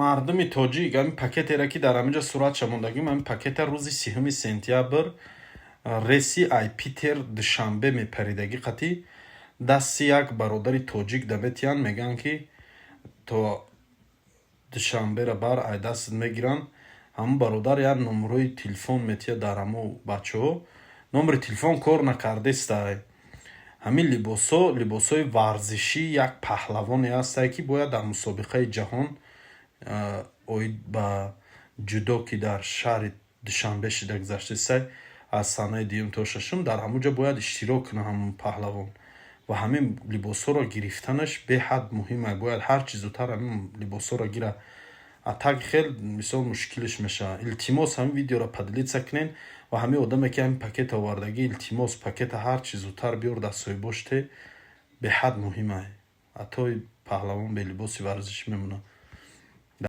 мардуми тоҷик ҳамин пакетере ки дар ҳаминҷо сурат шамондагим, ҳамин пакета рӯзи 3 сентябр реси Айпитер душанбе мепаридагӣ қатӣ дасти як бародари тоҷик даметиян, мегӯянд ки то душанбера бар ай дастат мегиранд. ҳамн бародар як номерои телефон метия дар ҳамо бачаҳо, номери телефон кор накардестай. ҳамин либосҳои варзишӣ як паҳлавоне ҳастай ки бояд дар мусобиқаи ҷаҳон оид ба ҷудо ки дар шаҳри душанбе шуда гузаштасай аз санаи 2 то 6 дар ҳамонҷо бояд иштирок кунад ҳамон паҳлавон ва ҳамин либосҳоро гирифтанаш беҳад муҳим аст. Бояд ҳар чӣ зудтар ҳамин либосҳоро гира, а так хел мисол мушкилиш мешавад. Илтимос ҳамин видеоро поделиться кунед ва ҳамин одаме ки ҳамин пакета овардагӣ, илтимос пакета ҳар чӣ зудтар биёр дастҳои боште, беҳад муҳим аст. ҳатто паҳлавон бе либоси варзишӣ мемонад.